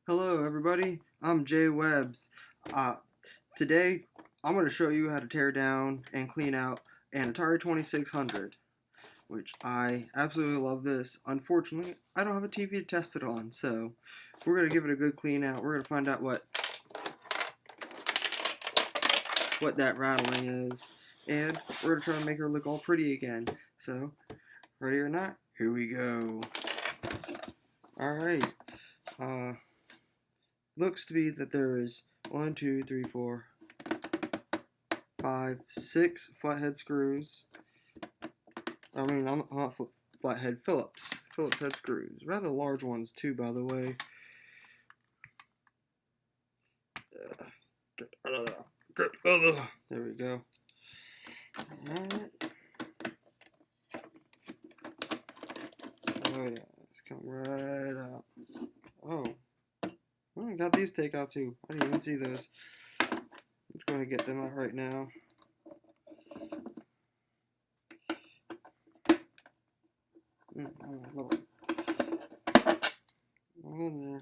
Hello everybody, I'm Jay Webbs. Today I'm going to show you how to tear down and clean out an Atari 2600, which I absolutely love this. Unfortunately, I don't have a TV to test it on, so we're going to give it a good clean out. We're going to find out what that rattling is, and we're going to try to make her look all pretty again. So, ready or not, here we go. Alright, looks to be that there is 1, 2, 3, 4, 5, 6 flathead screws. I mean, not flathead, Phillips head screws. Rather large ones too, by the way. Get out of there. Get out of there. There we go. Alright. Oh yeah, let's come right up. Oh. Well, I got these take out too. I didn't even see those. Let's go ahead and get them out right now. All in there.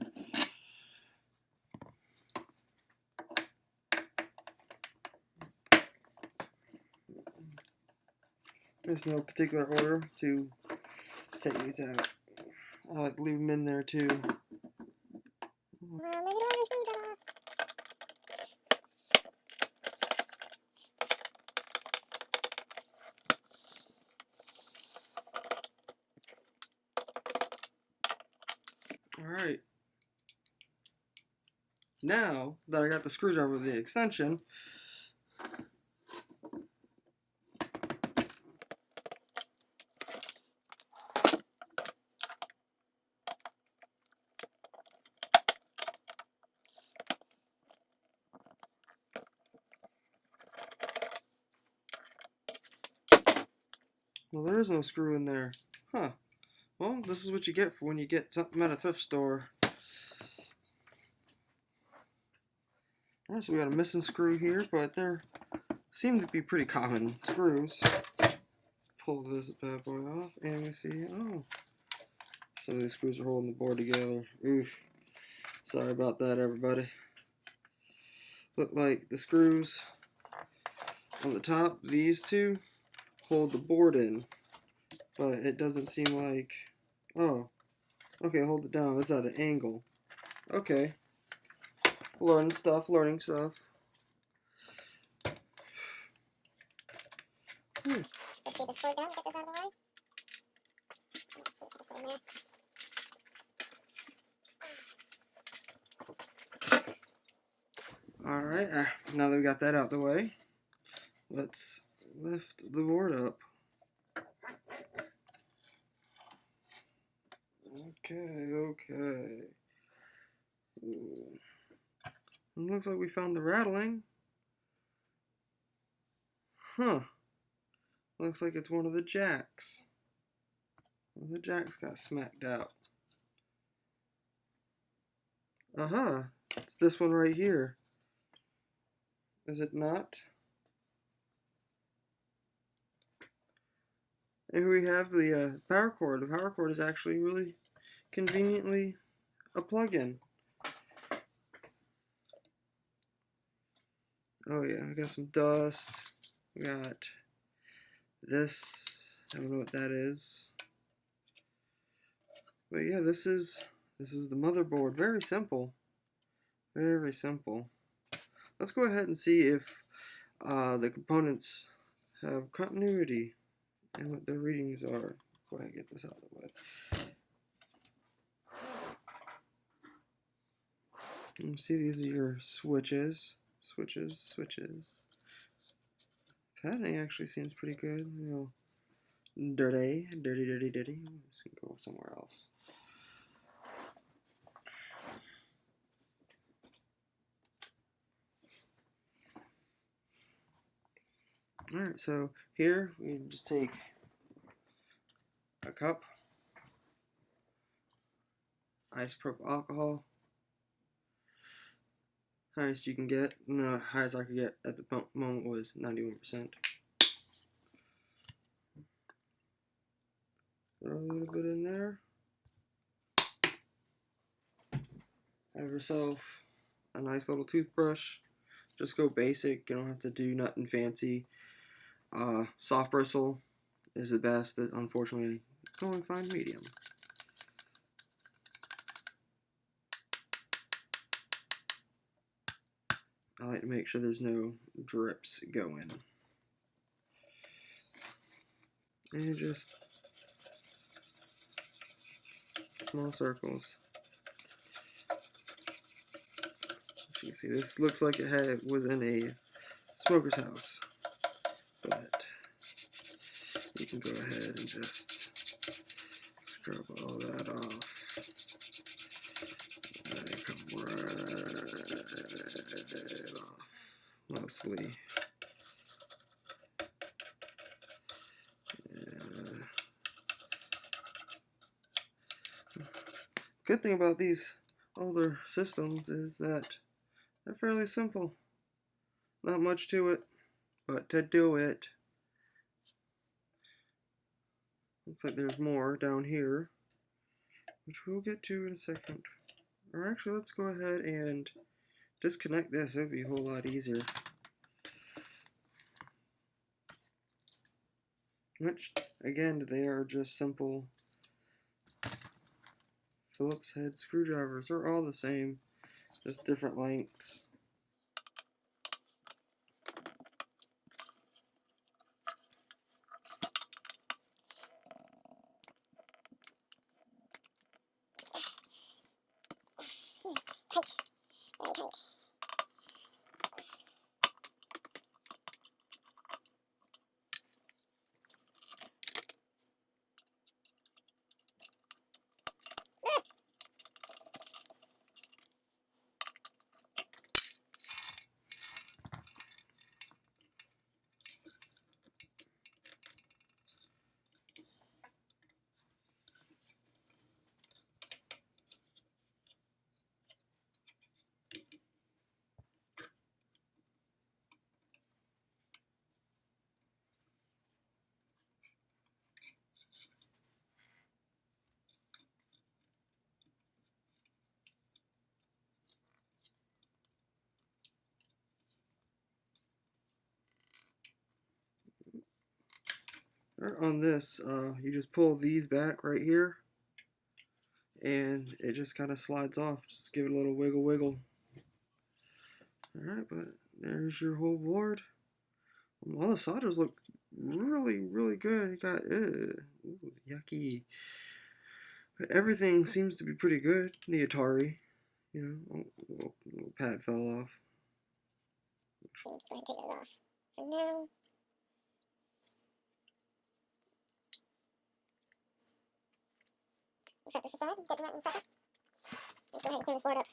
There's no particular order to take these out. I like to leave them in there too. Alright. Now that I got the screwdriver with the extension, well, there is no screw in there. Huh. Well, this is what you get for when you get something at a thrift store. Alright, so we got a missing screw here, but there seem to be pretty common screws. Let's pull this bad boy off, and we see, oh, some of these screws are holding the board together. Oof. Sorry about that, everybody. Look like the screws on the top, these two, hold the board in, but it doesn't seem like, oh, okay, hold it down, it's at an angle. Okay, learning stuff. Just take this cord down, get this out of the way. Just in there. Alright, now that we got that out the way, let's lift the board up. Okay. Ooh. It looks like we found the rattling. Huh. Looks like it's one of the jacks. One of the jacks got smacked out. Uh-huh. It's this one right here. Is it not? And we have the power cord. The power cord is actually really conveniently a plug-in. Oh yeah, we got some dust. We got this. I don't know what that is. But yeah, this is the motherboard. Very simple. Very simple. Let's go ahead and see if the components have continuity and what their readings are. Go ahead and get this out of the way. You see, these are your switches. Switches. Padding actually seems pretty good. You know, dirty. Just gonna go somewhere else. Alright, so here we just take a cup, isopropyl alcohol, highest you can get, no, highest I could get at the moment was 91%. Throw a little bit in there. Have yourself a nice little toothbrush. Just go basic. You don't have to do nothing fancy. Soft bristle is the best. Unfortunately, go and find medium. I like to make sure there's no drips going. And just small circles. As you can see, this looks like it was in a smoker's house, but you can go ahead and just scrub all that off. And it come right off, mostly. Good thing about these older systems is that they're fairly simple. Not much to it, but to do it. Looks like there's more down here, which we'll get to in a second. Or actually, let's go ahead and disconnect this. It would be a whole lot easier. Which, again, they are just simple Phillips head screwdrivers. They're all the same, just different lengths. Tight. Very tight. On this, you just pull these back right here, and it just kind of slides off. Just give it a little wiggle wiggle. Alright, but there's your whole board. All the solders look really good. You got, ooh, yucky. But everything seems to be pretty good. The Atari, you know, little pad fell off. I'm just going to take it off for now. We'll set this aside and get them out in a second. Let's go ahead and clean this board up.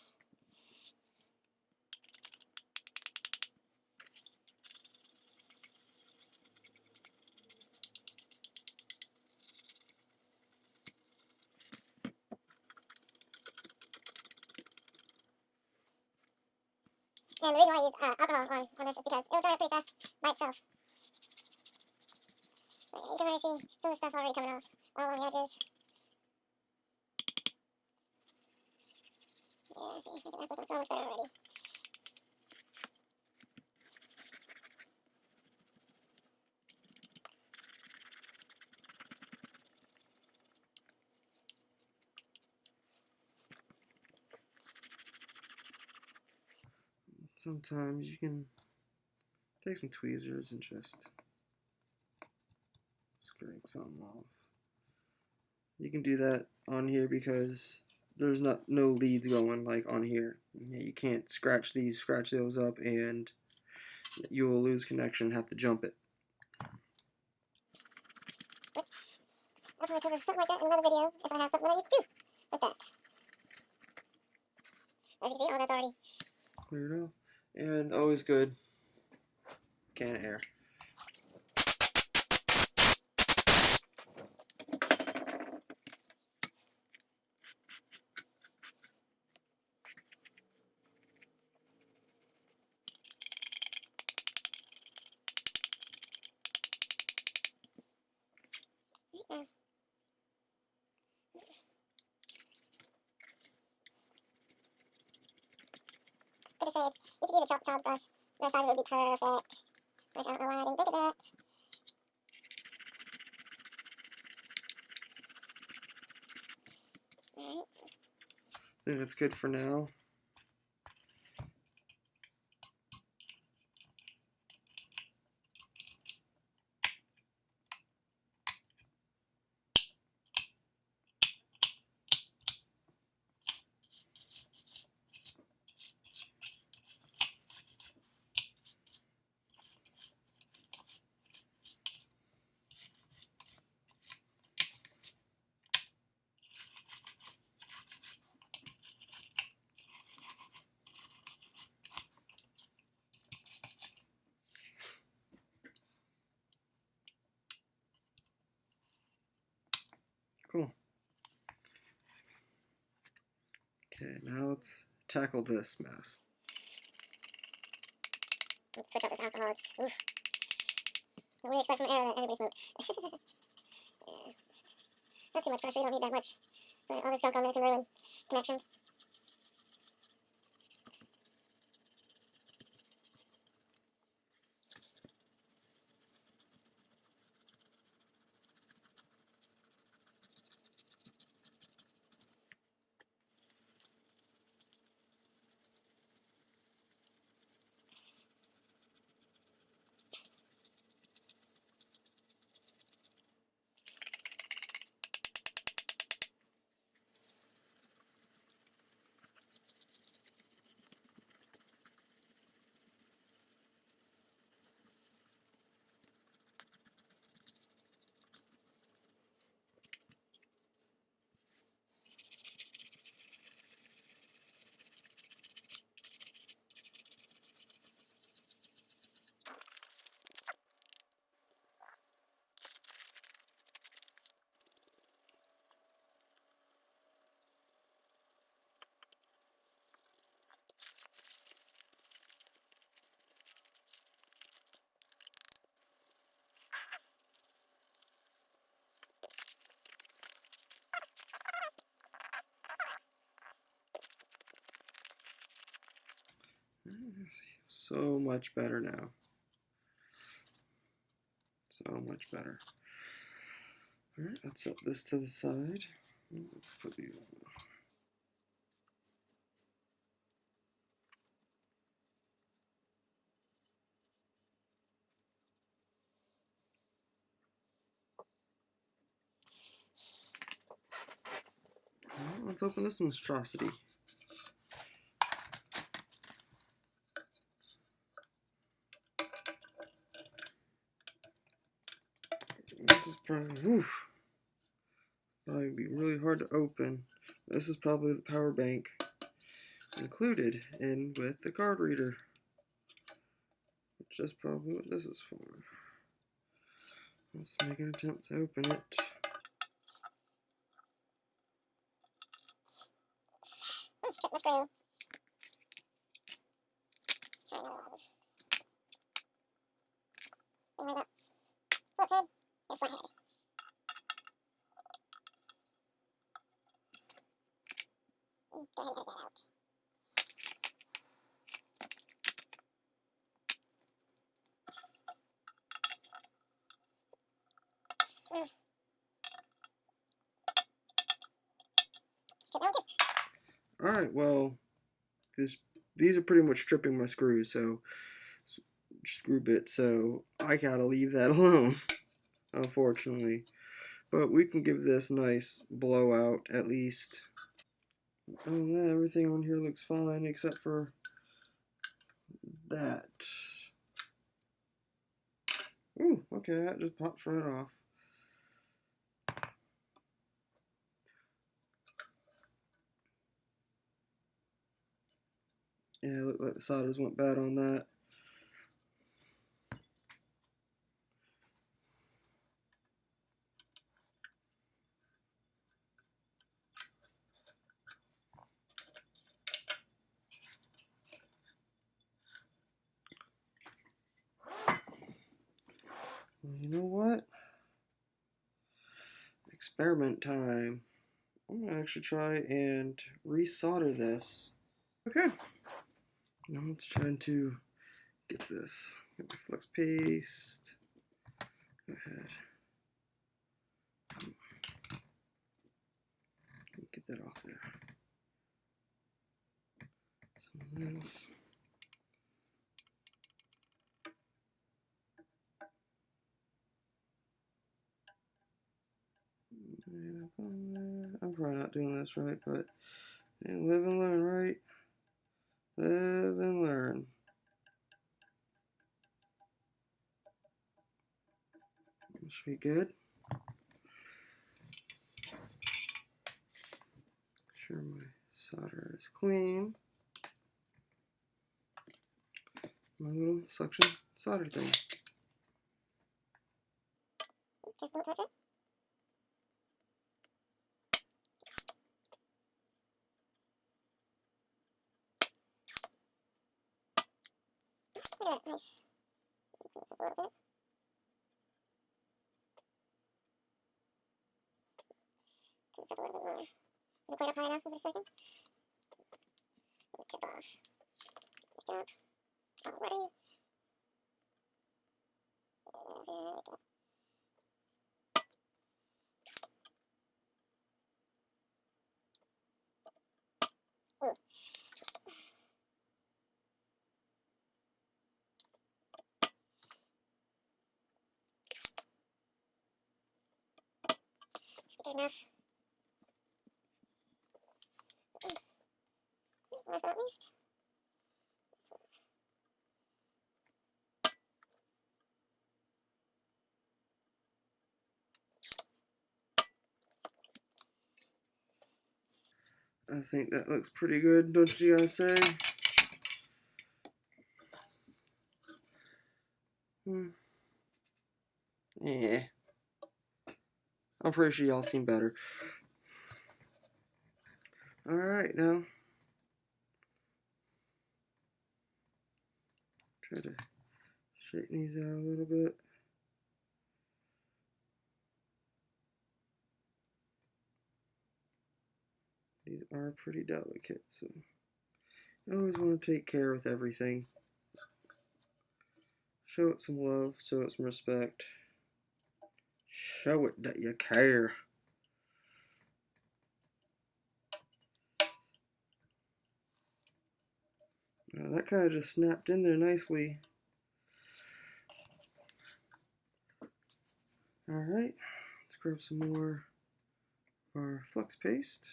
And the reason why I use alcohol on this is because it'll dry up pretty fast by itself. So yeah, you can already see some of the stuff already coming off, all on the edges. Yeah, see, that's looking so much better already. Sometimes you can take some tweezers and just scrape something off. You can do that on here because there's no leads going like on here. You can't scratch those up, and you will lose connection and have to jump it. I'll probably cover something like that in another video if I have something I need to do with that. As you can see, all that's already cleared off. And always good, can of air. Could just say you could use a child's brush. The size of it would be perfect. Which I don't know why I didn't think of that. Alright. I think that's good for now. Cool. Okay, now let's tackle this mess. Let's switch out this alcohol. It's, oof. What do you expect from air that everybody smokes? Yeah. Not too much pressure, you don't need that much. But all this gunk on there can ruin connections. So much better now. So much better. Alright, let's set this to the side. Put these on. Alright, let's open this monstrosity. This is probably, probably be really hard to open. This is probably the power bank included in with the card reader, which is probably what this is for. Let's make an attempt to open it. Let's check the screw. Let's try another one. Something like that. Flat head and flat head. Go ahead and edit that out. Let's check that one too. Alright, well, these are pretty much stripping my screws, so screw bit, so I gotta leave that alone, unfortunately. But we can give this a nice blowout at least. Oh, everything on here looks fine except for that. Ooh, okay, that just popped right off. Yeah, it looked like the solders went bad on that. Well, you know what? Experiment time. I'm gonna actually try and resolder this. Okay, Now let's try to get this. Get the flux paste. Go ahead. Get that off there. Some of this. I'm probably not doing this right, but live and learn, right? Live and learn. That should be good. Sure my solder is clean. My little suction solder thing. Careful, don't touch it. Look at that, nice. Clean this up a little bit. Tip this up a little bit more. Is it quite up high enough? Give it a second. Let it tip off. Pick up. Already. There we go. Ooh. Should be good enough. Last but not least, this one. I think that looks pretty good, don't you guys say? Yeah. I'm pretty sure y'all seen better. Alright, now. Try to straighten these out a little bit. These are pretty delicate, so you always want to take care with everything. Show it some love, show it some respect. Show it that you care. Now that kind of just snapped in there nicely. Alright, let's grab some more of our flux paste.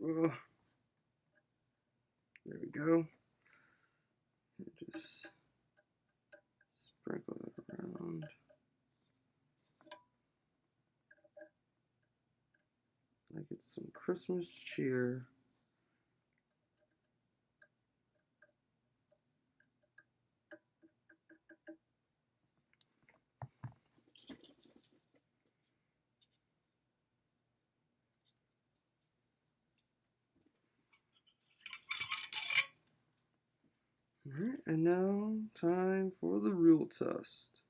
Oh, there we go. And just sprinkle it around. Like it's some Christmas cheer. Alright, and now time for the real test.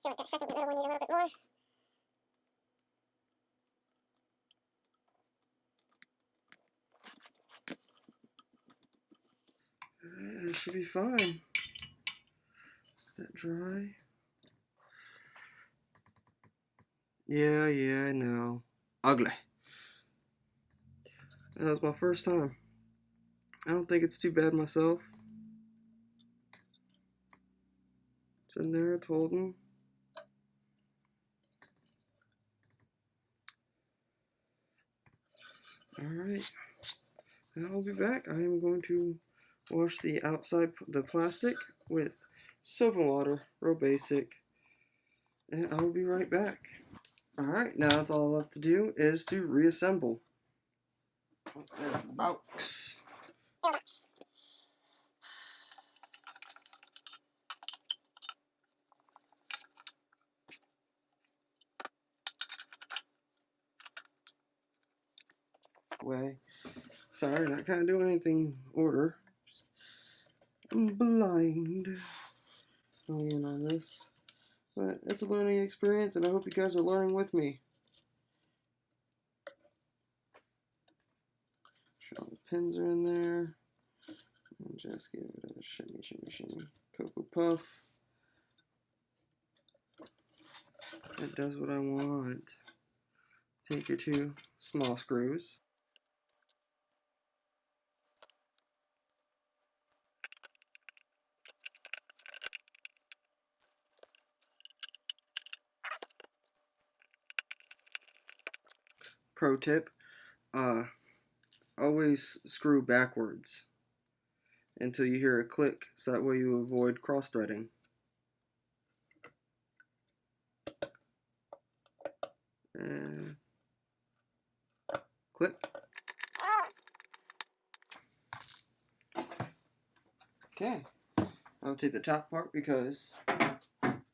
feel like that second little one need a little bit more. It should be fine. Let that dry. Yeah, I know. Ugly. That was my first time. I don't think it's too bad myself. It's in there, it's holding. Alright. I'll be back. I am going to wash the outside, the plastic, with soap and water, real basic. And I will be right back. Alright, now that's all left to do is to reassemble. Box. Way. Sorry, not kind of doing anything in order. I'm blind going in on this. But it's a learning experience, and I hope you guys are learning with me. Sure, all the pins are in there. And just give it a shimmy, shimmy, shimmy. Cocoa Puff. It does what I want. Take your 2 small screws. Pro tip, always screw backwards until you hear a click, so that way you avoid cross-threading. And click. Okay, I'll take the top part because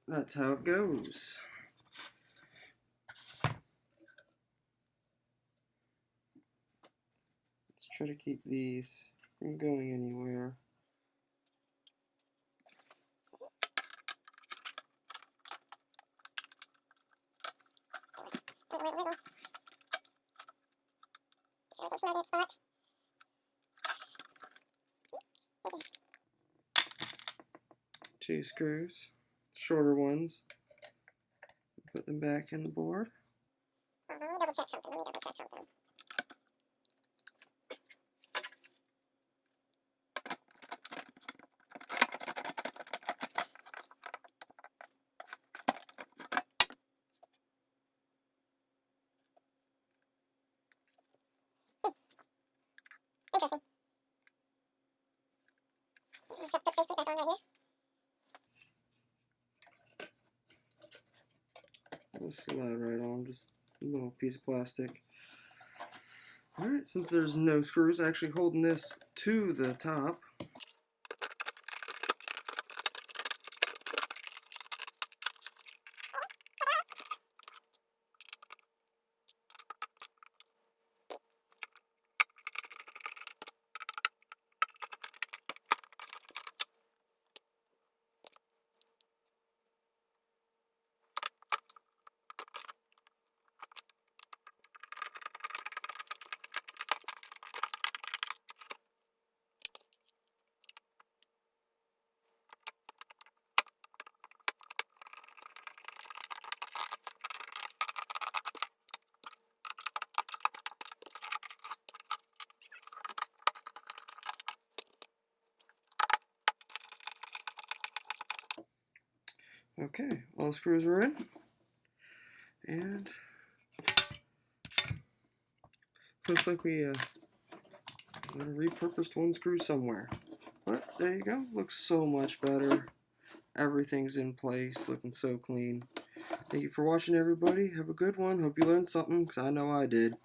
that's how it goes. Let's try to keep these from going anywhere. Wiggle. Sure this is not a good spot. 2 screws, shorter ones. Put them back in the board. Let me double check something. Interesting. Put the faceplate back on right here. It'll slide right on, just a little piece of plastic. Alright, since there's no screws actually holding this to the top, okay, all the screws are in, and looks like we repurposed one screw somewhere. But there you go, looks so much better. Everything's in place, looking so clean. Thank you for watching, everybody. Have a good one. Hope you learned something, because I know I did.